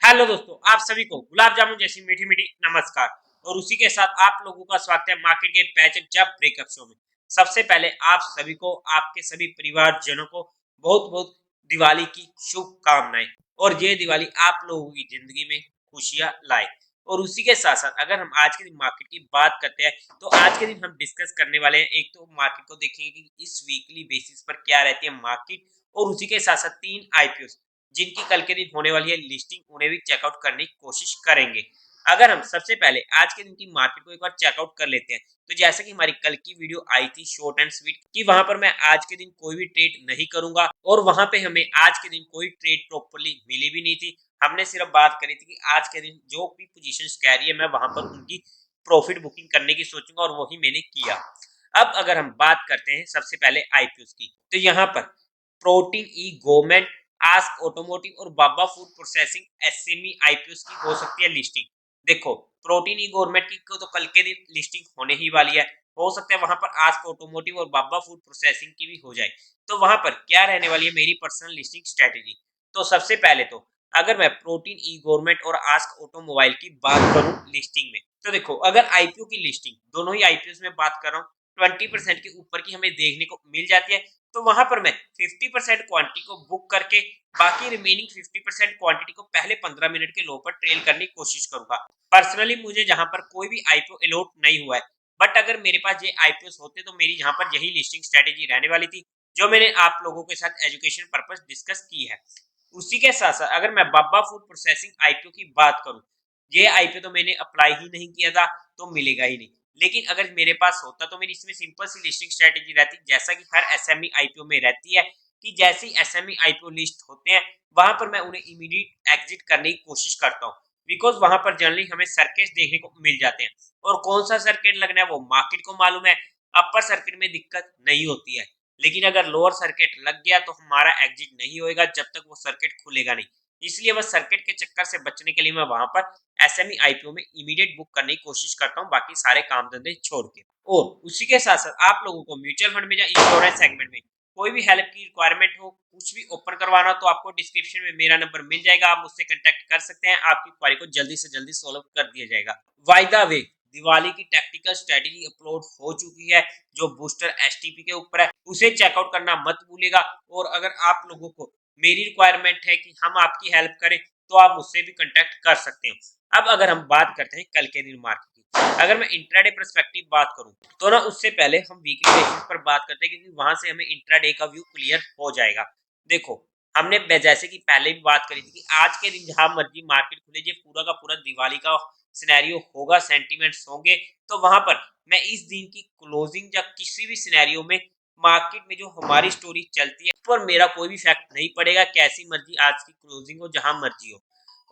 Hello दोस्तों, आप सभी को गुलाब जामुन जैसी मीठी मीठी नमस्कार। और उसी के साथ आप लोगों का स्वागत है मार्केट के पैचअप जब ब्रेकअप शो में। सबसे पहले आप सभी को, आपके सभी परिवारजनों को बहुत बहुत दिवाली की शुभकामनाएं। और ये दिवाली आप लोगों की जिंदगी में खुशियां लाए। और उसी के साथ साथ अगर हम आज के दिन मार्केट की बात करते हैं तो आज के दिन हम डिस्कस करने वाले हैं। एक तो मार्केट को देखेंगे कि इस वीकली बेसिस पर क्या रहती है मार्केट, और उसी के साथ साथ तीन आईपीओ जिनकी कल के दिन होने वाली है लिस्टिंग, उन्हें भी चेकआउट करने की कोशिश करेंगे। अगर हम सबसे पहले आज के दिन की मार्केट को एक बार चेकआउट कर लेते हैं तो जैसे कि हमारी कल की वीडियो आई थी शॉर्ट एंड स्वीट कि वहां पर मैं आज के दिन कोई भी ट्रेड नहीं करूंगा, और वहां पे हमें आज के दिन कोई ट्रेड प्रॉपरली मिली भी नहीं थी। हमने सिर्फ बात करी थी कि आज के दिन जो भी पोजीशंस कह रही है मैं वहां पर उनकी प्रॉफिट बुकिंग करने की सोचूंगा, और वही मैंने किया। अब अगर हम बात करते हैं सबसे पहले आईपीओ की, तो यहाँ पर प्रोटीन ई गवर्नमेंट, आस्क ऑटोमोटिव और बाबा फूड प्रोसेसिंग एसएमई आईपीओ की हो सकती है लिस्टिंग। देखो, प्रोटीन ई गवर्नमेंट की को तो कल के दिन लिस्टिंग होने ही वाली है। हो सकता है वहां पर आस्क ऑटोमोटिव और बाबा फूड प्रोसेसिंग की भी हो जाए। तो वहां पर क्या रहने वाली है मेरी पर्सनल लिस्टिंग स्ट्रेटेजी। तो सबसे पहले तो अगर मैं प्रोटीन ई गवर्नमेंट और आस्क ऑटोमोबाइल की बात करूं लिस्टिंग में, तो देखो अगर आईपीओ की लिस्टिंग दोनों ही आईपीओ में बात कर रहा हूँ 20% के ऊपर की हमें देखने को मिल जाती है, तो वहां पर मैं 50% क्वांटिटी को बुक करके बाकी रिमेनिंग 50% क्वांटिटी को पहले 15 मिनट के लो पर ट्रेल करने की कोशिश करूंगा। पर्सनली मुझे जहां पर कोई भी आईपीओ अलॉट नहीं हुआ है, बट अगर मेरे पास ये आईपीओ होते तो मेरी यहाँ पर यही लिस्टिंग स्ट्रेटेजी रहने वाली थी जो मैंने आप लोगों के साथ एजुकेशन पर्पस डिस्कस की है। उसी के साथ साथ अगर मैं बाबा फूड प्रोसेसिंग आईपीओ की बात करूं, ये आईपीओ तो मैंने अप्लाई ही नहीं किया था, तो मिलेगा ही नहीं। लेकिन अगर मेरे पास होता तो मेरी इसमें सिंपल सी लिस्टिंग स्ट्रेटेजी रहती जैसा कि हर एसएमई आईपीओ में रहती है कि जैसे ही एसएमई आईपीओ लिस्ट होते हैं वहां पर मैं उन्हें इमीडिएट एग्जिट करने की कोशिश करता हूँ। बिकॉज वहां पर जनरली हमें सर्किट देखने को मिल जाते हैं, और कौन सा सर्किट लगना है वो मार्केट को मालूम है। अपर सर्किट में दिक्कत नहीं होती है, लेकिन अगर लोअर सर्किट लग गया तो हमारा एग्जिट नहीं होएगा जब तक वो सर्किट खुलेगा नहीं। इसलिए बस सर्किट के चक्कर से बचने के लिए मैं वहां पर एसएमई आईपीओ में इमीडिएट बुक करने की कोशिश करता हूँ, बाकी सारे काम धंधे छोड़ के। और उसी के साथ साथ आप लोगों को म्यूचुअल फंड में या इंश्योरेंस सेगमेंट में कोई भी हेल्प की रिक्वायरमेंट हो, कुछ भी ओपन करवाना, तो आपको डिस्क्रिप्शन में मेरा नंबर मिल जाएगा, आप मुझसे कांटेक्ट कर सकते हैं। आपकी क्वारी को जल्दी से जल्दी सॉल्व कर दिया जाएगा। बाय द वे, दिवाली की टैक्टिकल स्ट्रेटेजी अपलोड हो चुकी है जो बूस्टर एसटीपी के ऊपर है, उसे चेकआउट करना मत भूलिएगा। और अगर आप लोगों को मेरी रिक्वायरमेंट है कि हम आपकी हेल्प करें तो आप मुझसे भी कांटेक्ट कर सकते हो। अब अगर हम बात करते हैं कल के दिन मार्केट की, अगर मैं इंट्राडे पर्सपेक्टिव बात करूं तो ना उससे पहले हम वीकली बेसिस पर बात करते हैं, क्योंकि वहां से हमें इंट्राडे का व्यू क्लियर हो जाएगा। देखो, हमने जैसे कि पहले भी बात करी थी कि आज के दिन जहां मर्जी मार्केट खुले, ये पूरा का पूरा दिवाली का सिनेरियो होगा, सेंटीमेंट्स होंगे। तो वहां पर मैं इस दिन की क्लोजिंग या किसी भी सिनेरियो में मार्केट में जो हमारी स्टोरी चलती है पर मेरा कोई भी फैक्ट नहीं पड़ेगा, कैसी मर्जी आज की क्लोजिंग हो, जहां मर्जी हो।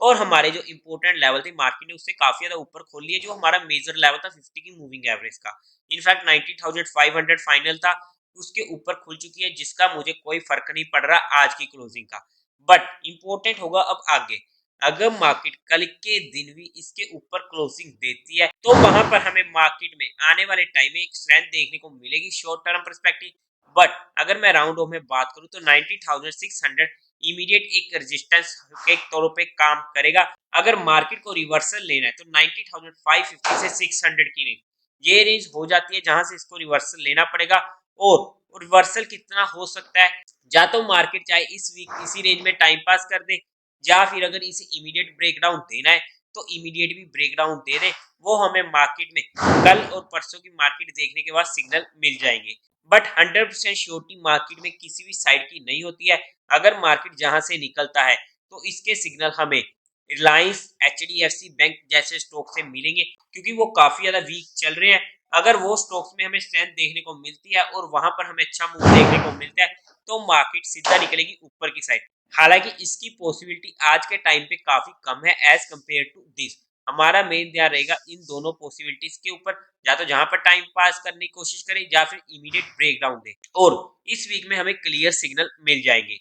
और हमारे जो इंपोर्टेंट लेवल थे मार्केट ने उससे काफी ज्यादा ऊपर खोल लिया, जो हमारा मेजर लेवल था 50 की मूविंग एवरेज का। इनफैक्ट 90,500 फाइनल था, उसके ऊपर खुल चुकी है, जिसका मुझे कोई फर्क नहीं पड़ रहा आज की क्लोजिंग का। बट इंपॉर्टेंट होगा अब आगे, अगर मार्केट कल के दिन भी इसके ऊपर क्लोजिंग देती है तो वहां पर हमें मार्केट में आने वाले टाइम में एक स्ट्रेंथ देखने को मिलेगी शॉर्ट टर्म पर्सपेक्टिव। बट अगर मैं राउंड ऑफ में बात करूं तो 90,600 इमीडिएट एक रेजिस्टेंस के तौर पे काम करेगा। अगर मार्केट को रिवर्सल लेना है तो 90,550 से 600 की रेंज, ये रेंज हो जाती है जहां से इसको रिवर्सल लेना पड़ेगा। और रिवर्सल कितना हो सकता है, या तो मार्केट चाहे इस वीक इसी रेंज में टाइम पास कर दे, या फिर अगर इसे इमीडिएट ब्रेकडाउन देना है तो इमीडिएट भी ब्रेकडाउन दे दे। वो हमें मार्केट में कल और परसों की मार्केट देखने के बाद सिग्नल मिल जाएंगे। बट 100% श्योरिटी मार्केट में किसी भी साइड की नहीं होती है। अगर मार्केट जहां से निकलता है तो इसके सिग्नल हमें रिलायंस, एचडीएफसी बैंक जैसे स्टॉक से मिलेंगे, क्योंकि वो काफी ज्यादा वीक चल रहे हैं। अगर वो स्टॉक्स में हमें स्ट्रेंथ देखने को मिलती है और वहां पर हमें अच्छा मूव देखने को मिलता है तो मार्केट सीधा निकलेगी ऊपर की साइड। हालांकि इसकी पॉसिबिलिटी आज के टाइम पे काफी कम है एज कंपेयर टू दिस। हमारा मेन ध्यान रहेगा इन दोनों पॉसिबिलिटीज के ऊपर, या तो जहां पर टाइम पास करने की कोशिश करें या फिर इमीडिएट ब्रेक डाउन दे। और इस वीक में हमें क्लियर सिग्नल मिल जाएंगे।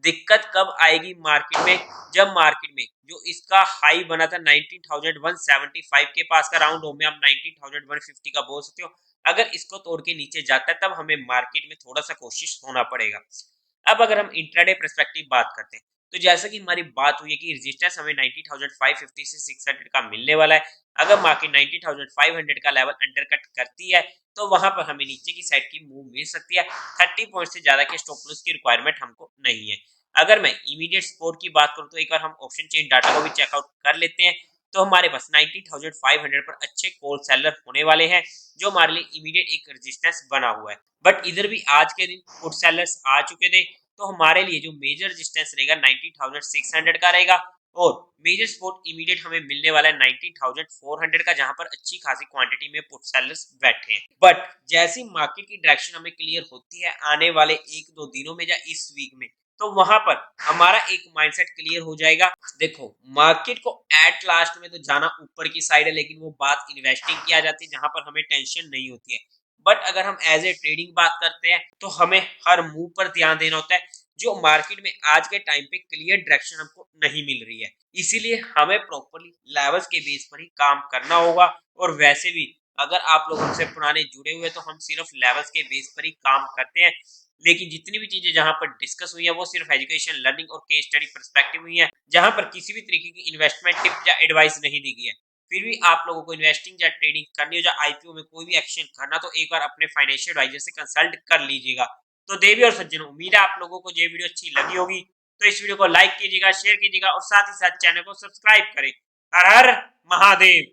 दिक्कत कब आएगी मार्केट में, जब मार्केट में जो इसका हाई बना था 19,175 के पास का, राउंड हो में आप 19,150 का बोल सकते हो, अगर इसको तोड़ के नीचे जाता है तब हमें मार्केट में थोड़ा सा कोशिश होना पड़ेगा। अब अगर हम इंट्राडे पर्सपेक्टिव बात करते हैं तो जैसा कि हमारी बात हुई है कि रेजिस्टेंस हमें 90,550 से 600 का मिलने वाला है। अगर मार्केट 90,500 का लेवल अंडरकट करती है तो वहां पर हमें नीचे की साइड की मूव मिल सकती है। 30 पॉइंट से ज्यादा के स्टॉप लॉस की रिक्वायरमेंट हमको नहीं है। अगर मैं इमीडिएट सपोर्ट की बात करूं तो एक बार हम ऑप्शन चेन डाटा को भी चेकआउट कर लेते हैं। तो हमारे पास 90,500 पर अच्छे कॉल सेलर होने वाले हैं जो हमारे लिए इमीडिएट एक रेजिस्टेंस बना हुआ है। बट इधर भी आज के दिन पुट सेलर्स आ चुके थे, तो हमारे लिए जो मेजर रेजिस्टेंस रहेगा 90,600 का रहेगा और मेजर सपोर्ट इमीडिएट हमें मिलने वाला है 90,400 का, जहां पर अच्छी खासी क्वांटिटी में पुट सेलर्स बैठे हैं। बट जैसी मार्केट की डायरेक्शन हमें क्लियर होती है आने वाले एक दो दिनों में या इस वीक में, तो वहां पर हमारा एक माइंडसेट क्लियर हो जाएगा। देखो, मार्केट को एट लास्ट में तो जाना ऊपर की साइड है, लेकिन वो बात इन्वेस्टिंग की आ जाती है जहां पर हमें टेंशन नहीं होती है। बट अगर हम एज ए ट्रेडिंग बात करते हैं तो हमें हर मूव पर ध्यान देना होता है जो मार्केट में आज के टाइम पे क्लियर डायरेक्शन हमको नहीं मिल रही है। इसीलिए हमें प्रॉपर्ली लेवल्स के बेस पर ही काम करना होगा। और वैसे भी अगर आप लोग हमसे पुराने जुड़े हुए तो हम सिर्फ लेवल्स के बेस पर ही काम करते हैं, लेकिन जितनी भी चीजें जहां पर डिस्कस हुई है वो सिर्फ एजुकेशन, लर्निंग और केस स्टडी पर्सपेक्टिव हुई है, जहां पर किसी भी तरीके की इन्वेस्टमेंट टिप या एडवाइस नहीं दी गई है। फिर भी आप लोगों को इन्वेस्टिंग या ट्रेडिंग करनी हो या आईपीओ में कोई भी एक्शन करना, तो एक बार अपने फाइनेंशियल एडवाइजर से कंसल्ट कर लीजिएगा। तो देवी और सज्जनों, उम्मीद है आप लोगों को ये वीडियो अच्छी लगी होगी। तो इस वीडियो को लाइक कीजिएगा, शेयर कीजिएगा और साथ ही साथ चैनल को सब्सक्राइब करें। हर हर महादेव।